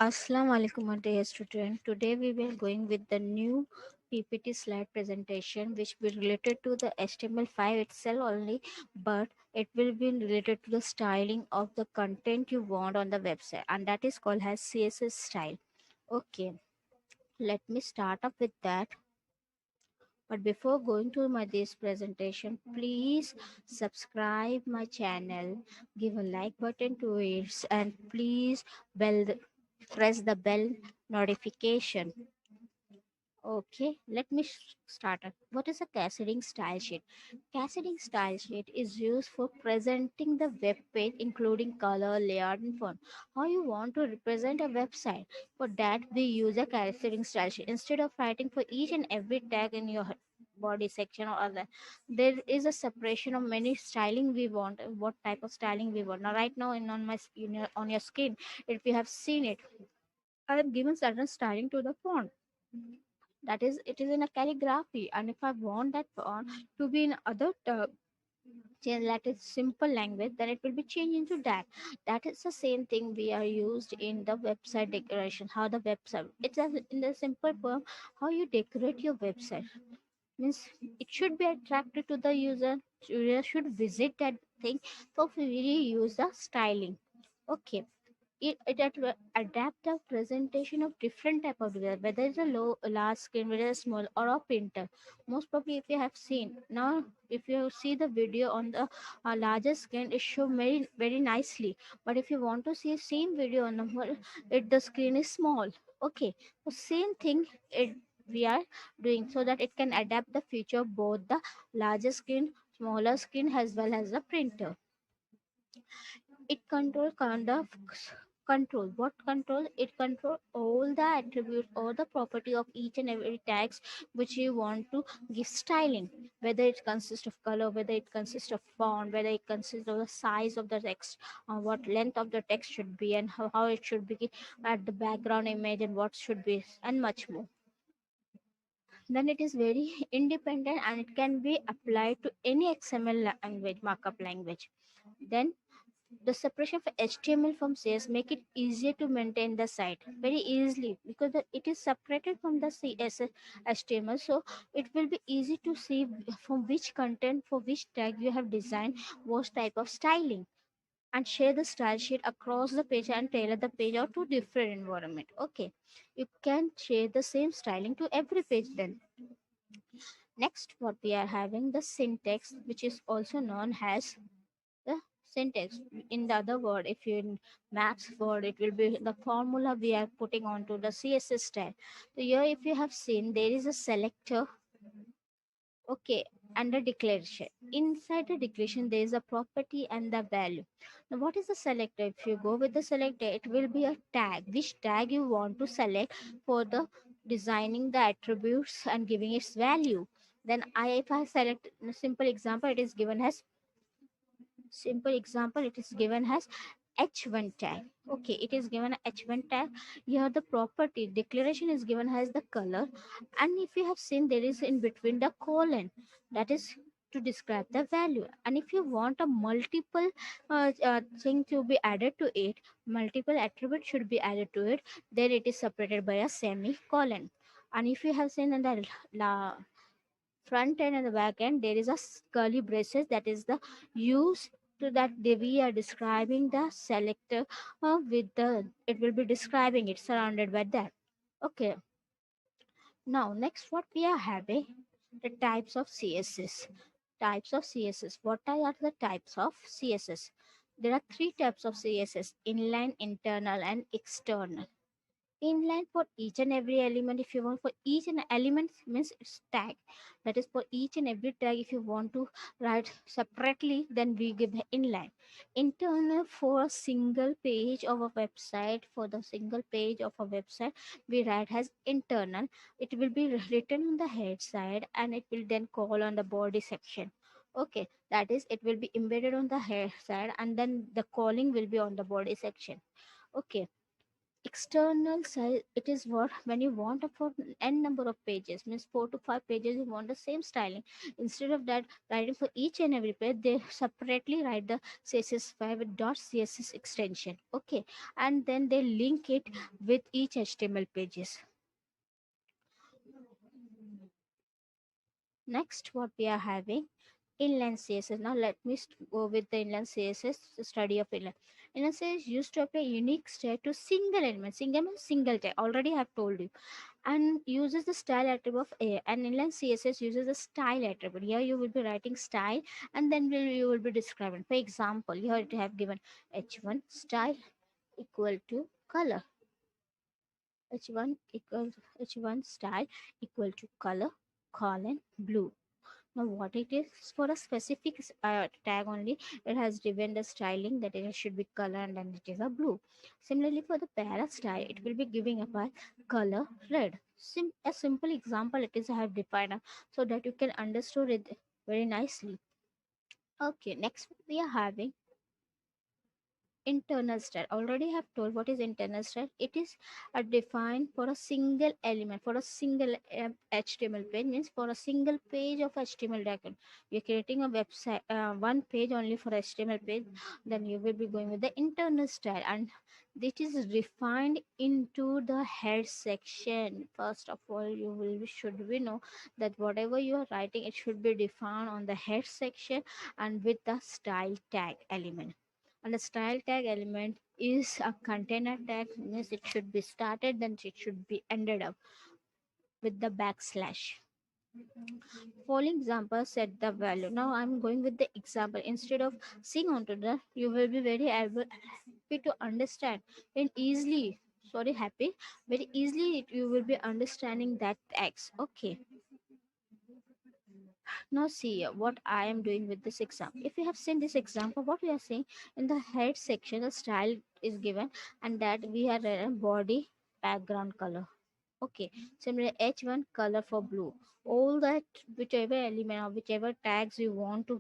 Assalamu alaikum, my dear student. Today we will going with the new PPT slide presentation, which will related to the HTML5 itself only, but it will be related to the styling of the content you want on the website, and that is called as CSS style. Okay, let me start up with that. But before going to my this presentation, please subscribe my channel, give a like button to it, and please press the bell notification. Okay, let me start it. What is a cascading style sheet? Cascading style sheet is used for presenting the web page, including color, layout, and font. How you want to represent a website? For that, we use a cascading style sheet. Instead of writing for each and every tag in your body section or other, there is a separation of many styling we want. What type of styling we want? Now, right now, in on my on your screen, if you have seen it, I have given certain styling to the font, that is it is in a calligraphy, and if I want that font to be in other change that is simple language, then it will be changed into that. That is the same thing we are used in the website decoration. How the website, it's a, in the simple form, how you decorate your website means it should be attractive to the user. User should visit that thing, so we really use the styling. Okay, it adapt the presentation of different type of device, whether it's a low large screen, whether it's small or a printer. Most probably, if you have seen now, if you see the video on the larger screen, it show very nicely. But if you want to see same video on the screen is small. Okay, so same thing it we are doing, so that it can adapt the feature of both the larger screen, smaller screen, as well as the printer. It control kind of control what control it control all the attributes or the property of each and every tags which you want to give styling, whether it consists of color, whether it consists of font, whether it consists of the size of the text, what length of the text should be, and how it should be at the background image, and what should be, and much more. Then it is very independent, and it can be applied to any XML language, markup language. Then the separation of HTML from CSS make it easier to maintain the site very easily, because it is separated from the CSS HTML, so it will be easy to see from which content, for which tag you have designed what type of styling, and share the style sheet across the page and tailor the page out to different environment. Okay, you can share the same styling to every page. Then next, what we are having, the syntax, which is also known as the syntax. In the other word, if you in maths word, it will be the formula we are putting onto the CSS style. So here, if you have seen, there is a selector. Okay, and a declaration. Inside the declaration, there is a property and the value. Now, what is the selector? If you go with the selector, it will be a tag. Which tag you want to select for the designing the attributes and giving its value. Then if I select a simple example, it is given as it is given as h1 tag. Okay, it is given h1 tag. Here the property declaration is given as the color, and if you have seen, there is in between the colon, that is to describe the value. And if you want a multiple thing to be added to it, multiple attribute should be added to it, then it is separated by a semicolon. And if you have seen in the front end and the back end, there is a curly braces, that is the use to that we are describing the selector with the, it will be describing it surrounded by that. Okay, now next, what we are having, the types of CSS. Types of CSS, what are the types of CSS? There are three types of CSS: inline, internal, and external. Inline for each and every element. If you want for each and element, means it's tag, that is for each and every tag. If you want to write separately, then we give inline. Internal for a single page of a website, for the single page of a website, we write as internal. It will be written on the head side, and it will then call on the body section. Okay, that is, it will be embedded on the head side, and then the calling will be on the body section. Okay, External size, it is what when you want a for n number of pages, means 4 to 5 pages, you want the same styling. Instead of that writing for each and every page, they separately write the css5 with .css extension. Okay, and then they link it with each html pages. Next, what we are having, inline CSS. Now let me go with the inline CSS, the study of inline. Inline CSS used to apply unique state to single element. Single means single tag. Already I have told you. And uses the style attribute of A. And inline CSS uses the style attribute. Here you will be writing style, and then you will be describing. For example, here it have given h1 style equal to color. h1 equal h1 style equal to color colon blue. Now, what it is for a specific tag only, it has given the styling that it should be color and then it is a blue. Similarly, for the para style, it will be giving up a color red. A simple example it is I have defined so that you can understand it very nicely. Okay, next we are having internal style. Already have told what is internal style. It is defined for a single element, for a single html page, means for a single page of html document. You're creating a website, one page only for html page, then you will be going with the internal style, and it is refined into the head section. First of all, you will should we know that whatever you are writing, it should be defined on the head section and with the style tag element. And the style tag element is a container tag, means it should be started, then it should be ended up with the backslash. Following example set the value. Now I'm going with the example. Instead of seeing onto the, you will be very happy to understand and easily, sorry, happy, very easily you will be understanding that tags. Okay, now see what I am doing with this example. If you have seen this example, what we are saying, in the head section, the style is given, and that we are a body background color. Okay, similarly h1 color for blue. All that whichever element or whichever tags you want to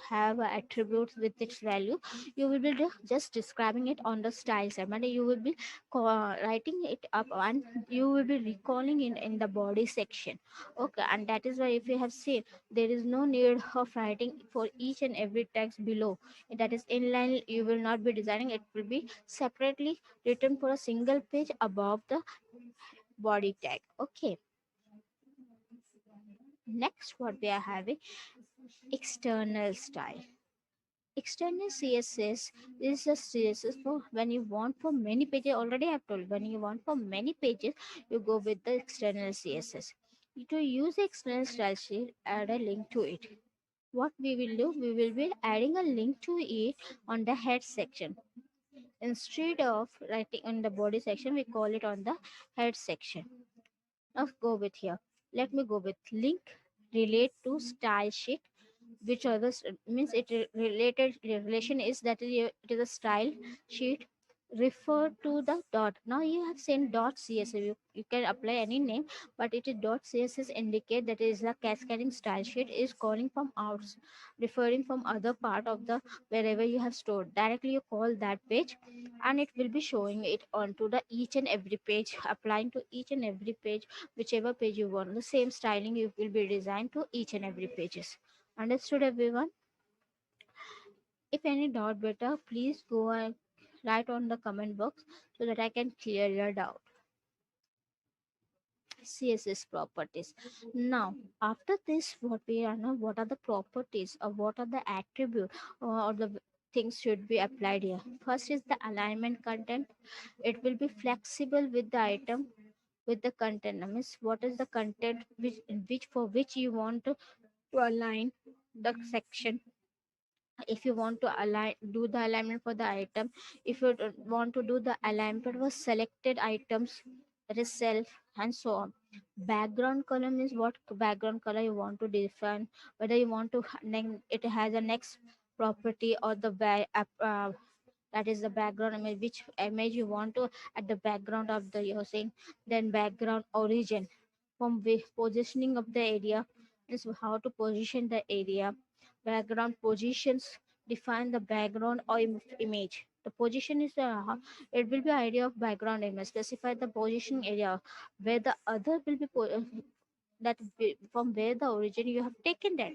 have attributes with its value, you will be just describing it on the style side. And you will be writing it up, and you will be recalling in the body section. Okay, and that is why if you have seen, there is no need of writing for each and every text below. That is inline. You will not be designing. It will be separately written for a single page above the body tag. Okay, next what we are having, external style. External css is a css for when you want for many pages. Already I have told, when you want for many pages, you go with the external css. To use the external style sheet, add a link to it. What we will do, we will be adding a link to it on the head section. Instead of writing on the body section, we call it on the head section. Now go with here. Let me go with link relate to style sheet, which others means it related relation is that it is a style sheet. Refer to the dot. Now you have seen dot css. You can apply any name, but it is dot css indicate that is the cascading style sheet is calling from out, referring from other part of the wherever you have stored. Directly you call that page, and it will be showing it onto the each and every page, applying to each and every page, whichever page you want. The same styling you will be designed to each and every pages. Understood, everyone? If any doubt better, please go and write on the comment box so that I can clear your doubt. CSS properties. Now, after this, what we are now, what are the properties or what are the attribute or the things should be applied here? First is the alignment content. It will be flexible with the item with the content. Means what is the content which for which you want to align the section. If you want to align, do the alignment for the item. If you don't want to do the alignment for selected items, that is self, and so on. Background color means what background color you want to define, whether you want to it has a next property or the that is the background image, which image you want to at the background of the you're saying. Then background origin, from positioning of the area, is how to position the area. Background positions define the background or image. The position is it will be idea of background image. Specify the positioning area where the other will be from where the origin you have taken that,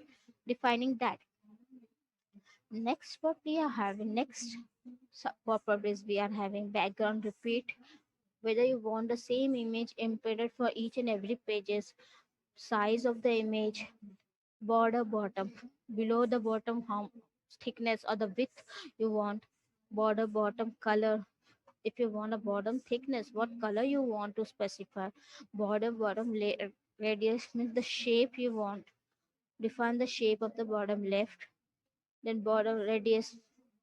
defining that. Next, what we are having next properties we are having background repeat. Whether you want the same image embedded for each and every pages, size of the image, border bottom, below the bottom how thickness or the width you want, border bottom color. If you want a bottom thickness, what color you want to specify, border bottom radius means the shape you want, define the shape of the bottom left, then border radius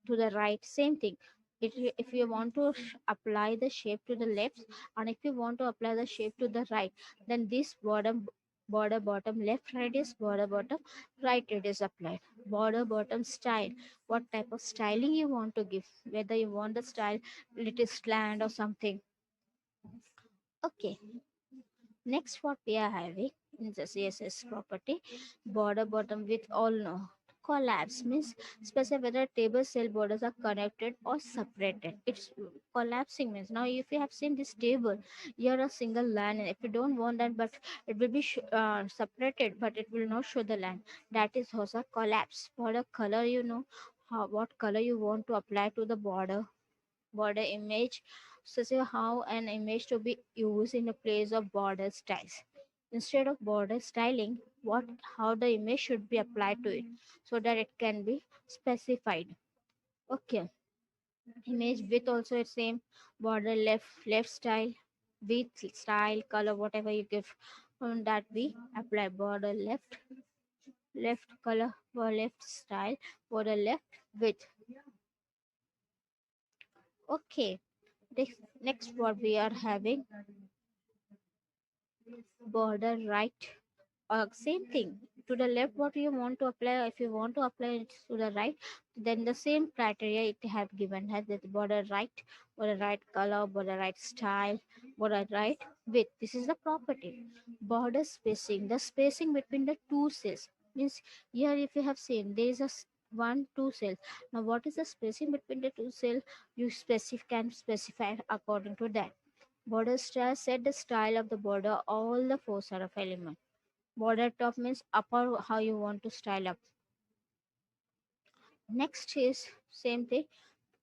to the right, same thing. If you want to apply the shape to the left, and if you want to apply the shape to the right, then this border bottom left radius, border bottom right radius applied. Border bottom style, what type of styling you want to give, whether you want the style little slant or something. Okay, next, what we are having in the CSS property, border bottom with all no. Collapse means specify whether table cell borders are connected or separated. It's collapsing means now if you have seen this table, you're a single line, and if you don't want that, but it will be separated, but it will not show the line. That is also collapse. For the color, you know what color you want to apply to the border image. So say how an image to be used in the place of border styles. Instead of border styling, what how the image should be applied to it so that it can be specified. Okay. Image width also is same. Border left style, width style, color, whatever you give on that we apply border left color, or left style, border left width. Okay. Next what we are having, border right, same thing. To the left what you want to apply, if you want to apply it to the right, then the same criteria it have given has the border right color, border right style, border right width. This is the property. Border spacing, the spacing between the two cells means here if you have seen there is one two cell. Now what is the spacing between the two cell, you can specify according to that. Border style, set the style of the border all the four sort of element. Border top means upper how you want to style up. Next is same thing.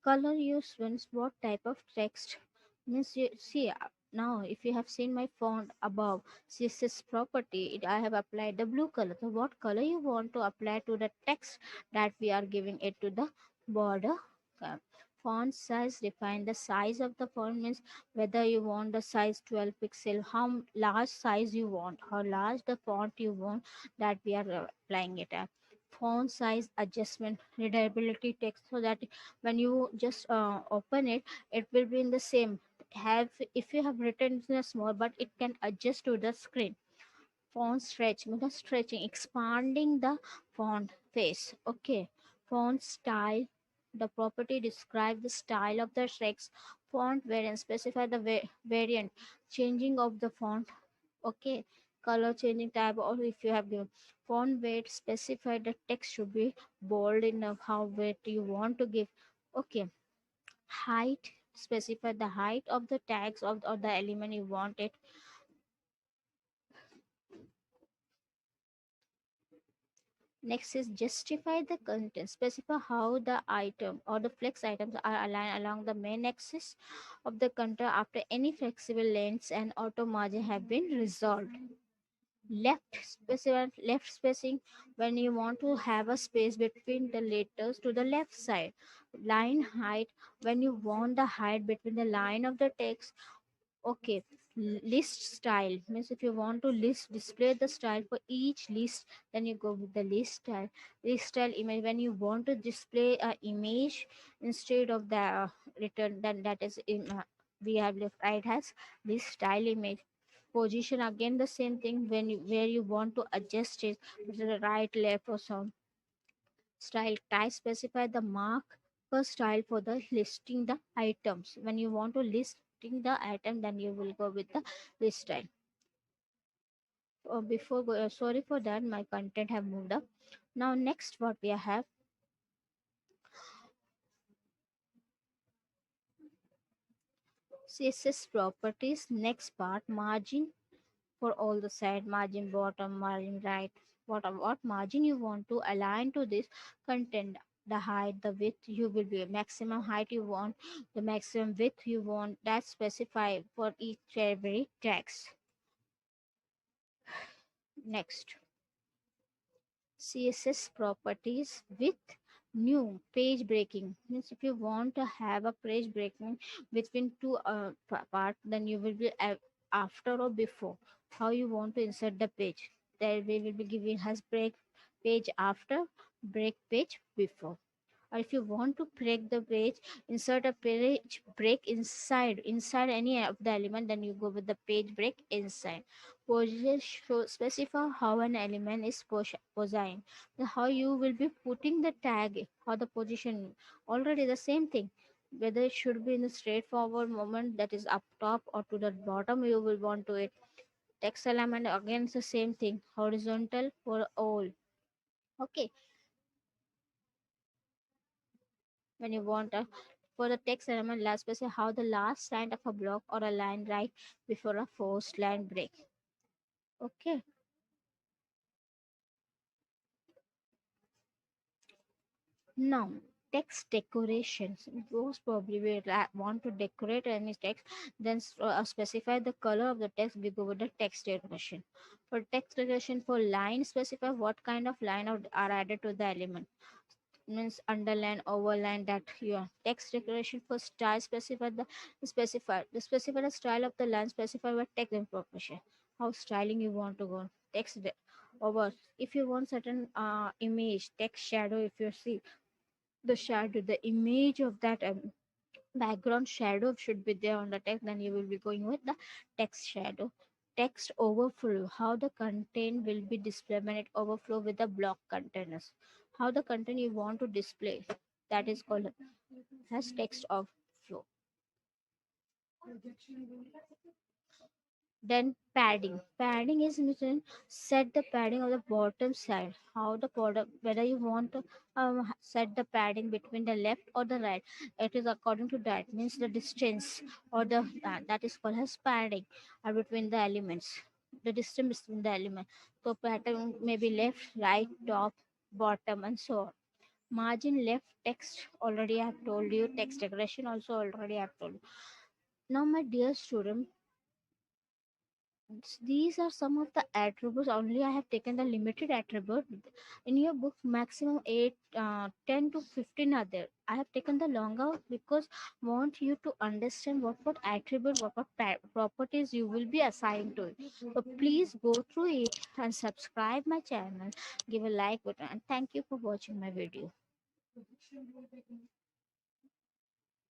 Color use means what type of text means you see now if you have seen my font above CSS property, I have applied the blue color. So what color you want to apply to the text that we are giving it to the border. uh, Font size, define the size of the font means whether you want the size 12 pixel, how large size you want, how large the font you want, that we are applying it at. Font size adjustment, readability text, so that when you just open it, it will be in the same have if you have written in a small, but it can adjust to the screen. Font stretch means stretching, expanding the font face. Okay. Font style, the property describe the style of the text. Font variant, specify the variant, changing of the font. Okay. Color changing type, or if you have given font weight, specify the text should be bold enough, how weight you want to give. Okay. Height, specify the height of the tags of the element you want it. Next is justify the content, specify how the item or the flex items are aligned along the main axis of the content after any flexible lengths and auto margin have been resolved. Left spacing, when you want to have a space between the letters to the left side. Line height, when you want the height between the line of the text. Okay. List style means if you want to list display the style for each list, then you go with the list style. List style image, when you want to display a image instead of the return, then that is we have left right has list style image. Position, again the same thing, when you where you want to adjust it to the right, left, or some. Style type, specify the mark per style for the listing the items. When you want to listing the item, then you will go with the list style. Sorry for that, my content have moved up. Now next what we have, CSS properties, next part, margin for all the side, margin bottom, margin right, what margin you want to align to this content. The height, the width, you will be maximum height you want, the maximum width you want, that specify for each every text. Next, CSS properties with new page breaking means if you want to have a page breaking between two part, then you will be after or before, how you want to insert the page, there we will be giving has break page after, break page before. Or if you want to break the page, insert a page break inside any of the element, then you go with the page break inside. Position show specify how an element is positioned, how you will be putting the tag or the position, already the same thing, whether it should be in the straightforward moment, that is up top, or to the bottom you will want to it. Text element again it's the same thing, horizontal for all. Okay, when you want a for the text element, last specify how the last line of a block or a line right before a forced line break. Okay, now text decorations. Most probably we want to decorate any text, then specify the color of the text. We go with the text decoration. For text decoration, for line, specify what kind of line are added to the element, means underline, overline, that your text decoration. For style, specify the style of the line, specify what text information, how styling you want to go. Over, if you want certain image text shadow, if you see the shadow, the image of that background shadow should be there on the text, then you will be going with the text shadow. Text overflow, how the content will be displayed when it overflow with the block containers, how the content you want to display, that is called as text overflow. Then padding. Padding is written, set the padding of the bottom side. How the bottom, whether you want to set the padding between the left or the right. It is according to that, means the distance or the that is called as padding between the elements. The distance between the element. So pattern may be left, right, top, bottom, and so on. Margin left text already I have told you. Text decoration also already I have told you. Now, my dear student, these are some of the attributes. Only I have taken the limited attribute. In your book maximum 8 10 to 15 are there. I have taken the longer because want you to understand what attribute, what properties you will be assigned to it. So please go through it and subscribe my channel, give a like button, and thank you for watching my video.